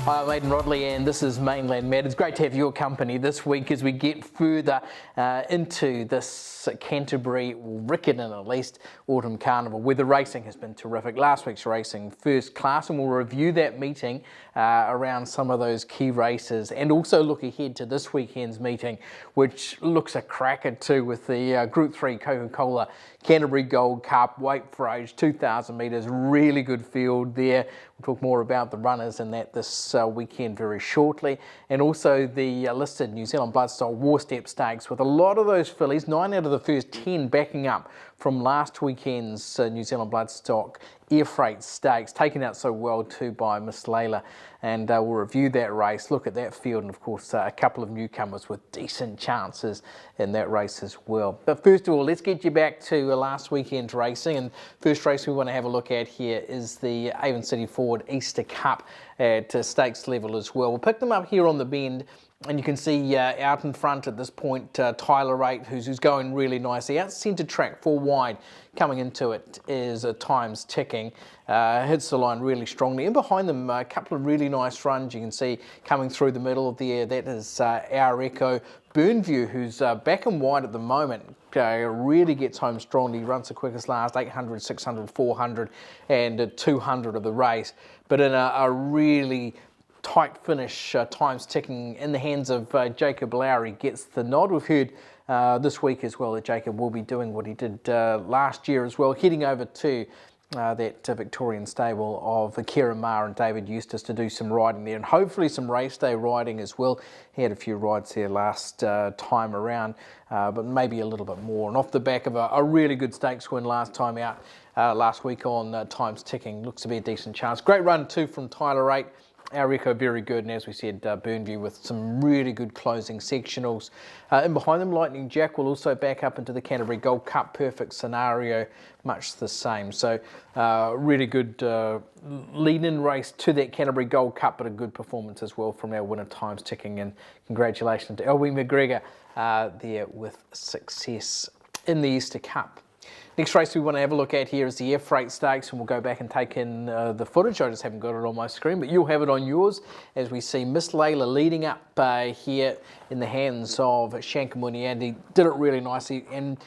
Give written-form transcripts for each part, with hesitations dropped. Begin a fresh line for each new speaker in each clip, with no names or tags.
Hi, I'm Aidan Rodley and this is Mainland Matters. Great to have your company this week as we get further into this Canterbury, Riccarton at least, Autumn Carnival, where the racing has been terrific. Last week's racing, first class, and we'll review that meeting around some of those key races and also look ahead to this weekend's meeting, which looks a cracker too, with the Group 3 Coca-Cola Canterbury Gold Cup, weight for age, 2,000 metres, really good field there. We'll talk more about the runners and that this weekend very shortly, and also the listed New Zealand Bloodstock War Step Stakes, with a lot of those fillies, 9 out of the first 10 backing up from last weekend's New Zealand Bloodstock Air Freight Stakes, taken out so well too by Miss Layla. And we'll review that race, look at that field, and of course a couple of newcomers with decent chances in that race as well. But first of all, let's get you back to last weekend's racing, and first race we want to have a look at here is the Avon City Forward Easter Cup at stakes level as well. We'll pick them up here on the bend. And you can see out in front at this point, Tyler Rate, who's going really nicely. Out centre track, 4 wide, coming into it is Times Ticking. Hits the line really strongly. And behind them, a couple of really nice runs. You can see coming through the middle of the air, that is Our Echo. Burnview, who's back and wide at the moment, really gets home strongly. Runs the quickest last, 800, 600, 400 and 200 of the race. But in a really tight finish, Times Ticking in the hands of Jacob Lowry gets the nod. We've heard this week as well that Jacob will be doing what he did last year as well, heading over to that Victorian stable of Kieran Maher and David Eustace to do some riding there, and hopefully some race day riding as well. He had a few rides there last time around, but maybe a little bit more. And off the back of a really good stakes win last time out, last week on Times Ticking, looks to be a decent chance. Great run too from Tyler Rate. Our Echo very good, and as we said, Burnview with some really good closing sectionals. And behind them, Lightning Jack will also back up into the Canterbury Gold Cup. Perfect scenario, much the same. So really good lead-in race to that Canterbury Gold Cup, but a good performance as well from our winner Times Ticking. And congratulations to Elwyn McGregor there with success in the Easter Cup. Next race we want to have a look at here is the Air Freight Stakes, and we'll go back and take in the footage. I just haven't got it on my screen, but you'll have it on yours as we see Miss Layla leading up here in the hands of Shankamuni, and he did it really nicely and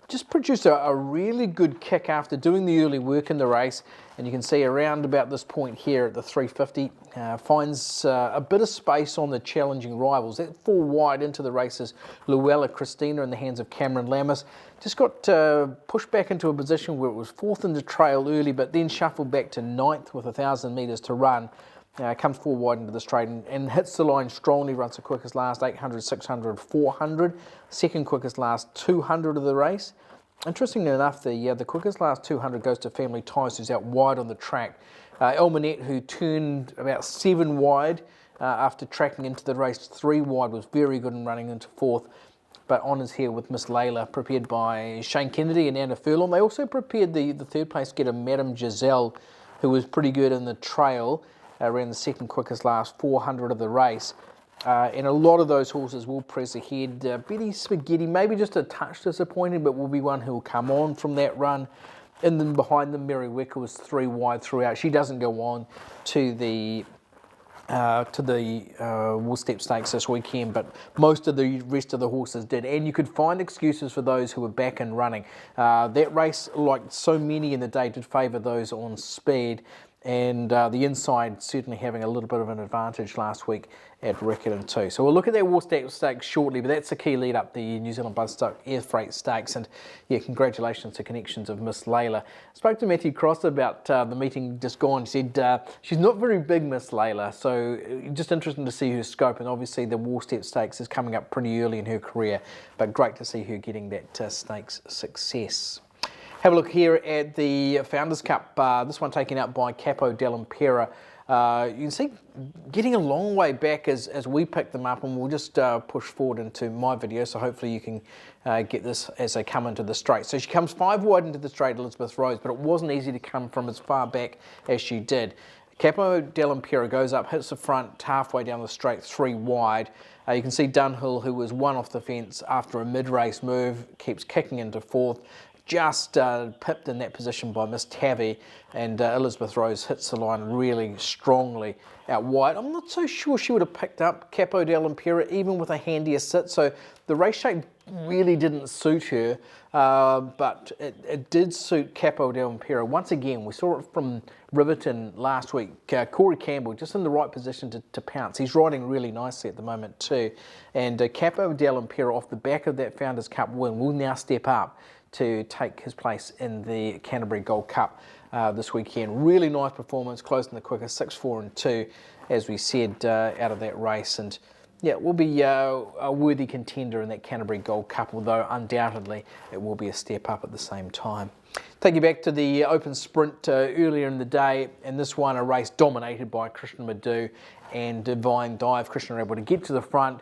just produced a really good kick after doing the early work in the race. And you can see around about this point here at the 350, finds a bit of space on the challenging rivals. That 4 wide into the races, Luella Christina in the hands of Cameron Lammas. Just got pushed back into a position where it was 4th in the trail early, but then shuffled back to 9th with 1,000 metres to run. Comes 4 wide into the straight and hits the line strongly, runs the quickest last, 800, 600, 400. Second quickest last, 200 of the race. Interestingly enough, the quickest last 200 goes to Family Ties, who's out wide on the track. Elmanette, who turned about 7 wide after tracking into the race 3 wide, was very good in running into 4th. But honours here with Miss Layla, prepared by Shane Kennedy and Anna Furlong. They also prepared the 3rd place getter, Madame Giselle, who was pretty good in the trail, around the second quickest last 400 of the race. And a lot of those horses will press ahead. Betty Spaghetti, maybe just a touch disappointing, but will be one who will come on from that run. And then behind them, Mary Wicker was 3 wide throughout. She doesn't go on to the War Step Stakes this weekend, but most of the rest of the horses did. And you could find excuses for those who were back and running. That race, like so many in the day, did favour those on speed. And the inside certainly having a little bit of an advantage last week at Riccarton too. So we'll look at that War Step Stakes shortly, but that's the key lead up, the New Zealand Bloodstock Air Freight Stakes. And yeah, congratulations to connections of Miss Layla. Spoke to Matthew Cross about the meeting just gone. He said she's not very big, Miss Layla, so just interesting to see her scope. And obviously the War Step Stakes is coming up pretty early in her career, but great to see her getting that stakes success. Have a look here at the Founders Cup, this one taken out by Capo dell'Impera. You can see getting a long way back as we pick them up, and we'll just push forward into my video, so hopefully you can get this as they come into the straight. So she comes 5 wide into the straight, Elizabeth Rose, but it wasn't easy to come from as far back as she did. Capo dell'Impera goes up, hits the front halfway down the straight, 3 wide. You can see Dunhill, who was 1 off the fence after a mid-race move, keeps kicking into 4th. just pipped in that position by Miss Tavi, and Elizabeth Rose hits the line really strongly out wide. I'm not so sure she would have picked up Capo dell'Impero even with a handier sit, so the race shape really didn't suit her, but it did suit Capo dell'Impero. Once again, we saw it from Riverton last week. Corey Campbell just in the right position to pounce. He's riding really nicely at the moment too, and Capo dell'Impero off the back of that Founders Cup win will now step up to take his place in the Canterbury Gold Cup this weekend. Really nice performance, close in the quicker, 6-4 and 2, as we said, out of that race. And yeah, it will be a worthy contender in that Canterbury Gold Cup, although undoubtedly it will be a step up at the same time. Take you back to the open sprint earlier in the day, and this one a race dominated by Christian Madu and Divine Dive. Christian were able to get to the front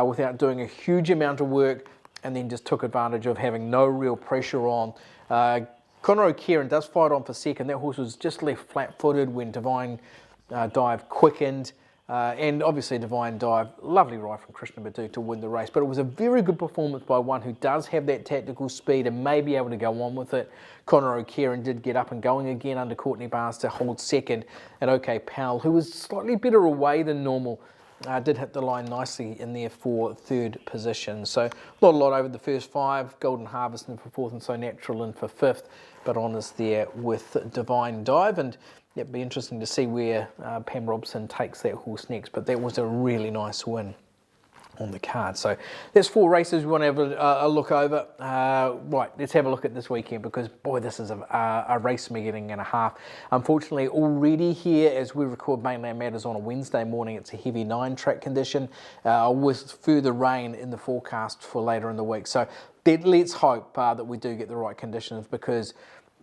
without doing a huge amount of work, and then just took advantage of having no real pressure on. Conor O'Kieran does fight on for second. That horse was just left flat-footed when Divine Dive quickened. And obviously Divine Dive, lovely ride from Christian Madu to win the race. But it was a very good performance by one who does have that tactical speed and may be able to go on with it. Conor O'Kieran did get up and going again under Courtney Barnes to hold second. And OK Powell, who was slightly better away than normal, did hit the line nicely in there for third position. So not a lot over the first five. Golden Harvest in for fourth and So Natural in for fifth, but honours there with Divine Dive. And it'd be interesting to see where Pam Robson takes that horse next, but that was a really nice win on the card. So there's four races we want to have a look over. Right, let's have a look at this weekend, because boy, this is a race meeting and a half. Unfortunately, already here as we record Mainland Matters on a Wednesday morning, it's a heavy 9-track condition with further rain in the forecast for later in the week. So let's hope that we do get the right conditions, because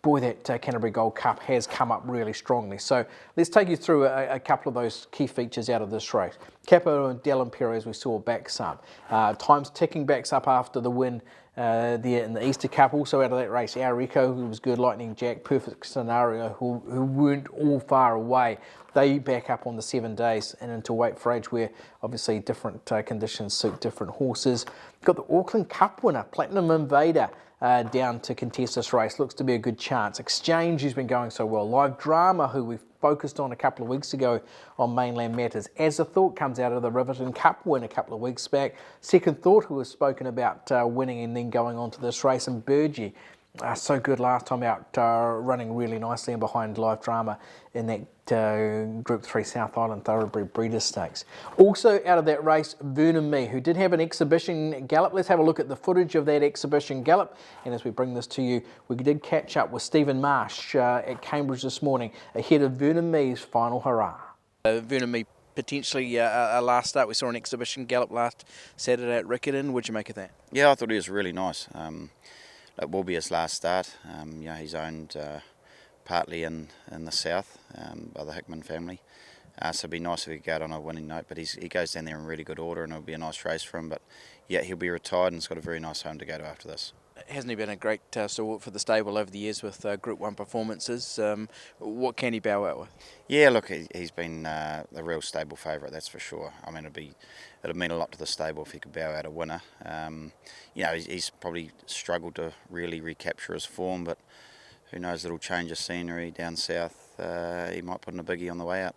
boy, that Canterbury Gold Cup has come up really strongly. So let's take you through a couple of those key features out of this race. Capo dell'Impero, as we saw, backs up. Times ticking backs up after the win there in the Easter Cup. Also out of that race, Our Echo, who was good, Lightning Jack, Perfect Scenario, who weren't all far away. They back up on the 7 days and into Wait for Age, where obviously different conditions suit different horses. Got the Auckland Cup winner, Platinum Invader, down to contest this race. Looks to be a good chance. Exchange, who's been going so well. Live Drama, who we've focused on a couple of weeks ago on Mainland Matters. As a Thought comes out of the Riverton Cup win a couple of weeks back. Second Thought, who was spoken about winning and then going on to this race. And Burgee, so good last time out, running really nicely and behind Live Drama in that Group 3 South Island Thoroughbred Breeders' Stakes. Also out of that race, Vernon Me, who did have an exhibition gallop. Let's have a look at the footage of that exhibition gallop. And as we bring this to you, we did catch up with Stephen Marsh at Cambridge this morning ahead of Vernon Me's final hurrah. Vernon Me, potentially a last start. We saw an exhibition gallop last Saturday at Riccarton. What'd you make of that?
Yeah, I thought he was really nice. It will be his last start. He's owned partly in the south by the Hickman family. So it'd be nice if he could go out on a winning note, but he goes down there in really good order and it'll be a nice race for him. But yeah, he'll be retired and he's got a very nice home to go to after this.
Hasn't he been a great stalwart for the stable over the years with Group 1 performances? What can he bow out with?
Yeah, look, he's been a real stable favourite, that's for sure. I mean, it'd mean a lot to the stable if he could bow out a winner. He's probably struggled to really recapture his form, but who knows, a little change of scenery down south, he might put in a biggie on the way out.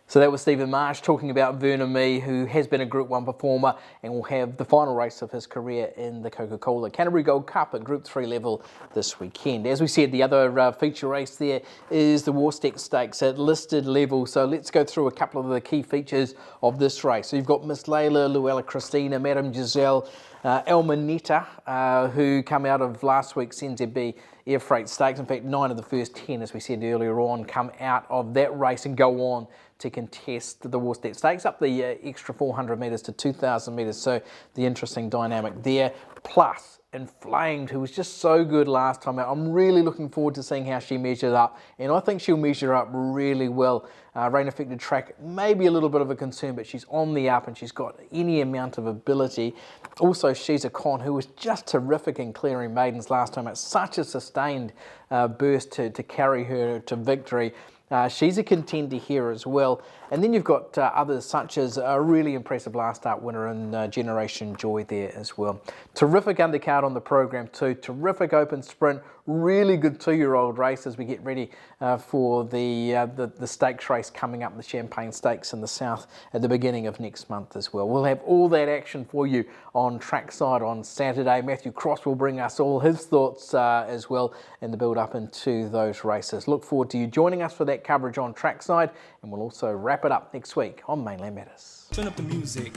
So that was Stephen Marsh talking about Vernon Me, who has been a Group 1 performer and will have the final race of his career in the Coca-Cola Canterbury Gold Cup at Group 3 level this weekend. As we said, the other feature race there is the Warsteck Stakes at listed level. So let's go through a couple of the key features of this race. So you've got Miss Layla, Luella Christina, Madame Giselle, Elmanetta, who come out of last week's NZB Air Freight Stakes. In fact, 9 of the first 10, as we said earlier on, come out of that race and go on to contest the Warsteck Stakes, up the extra 400 metres to 2,000 metres. So the interesting dynamic there. Plus, Inflamed, who was just so good last time out. I'm really looking forward to seeing how she measures up, and I think she'll measure up really well. Rain affected track, maybe a little bit of a concern, but she's on the up and she's got any amount of ability. Also, She's a Con, who was just terrific in clearing maidens last time out. Such a sustained burst to carry her to victory. She's a contender here as well. And then you've got others such as a really impressive last start winner in Generation Joy there as well. Terrific undercard on the program too, terrific open sprint, really good 2-year-old race as we get ready for the stakes race coming up, the Champagne Stakes in the south at the beginning of next month as well. We'll have all that action for you on Trackside on Saturday. Matthew Cross will bring us all his thoughts as well in the build up into those races. Look forward to you joining us for that coverage on Trackside, and we'll also wrap it up next week on Mainland Matters.
Turn up the music.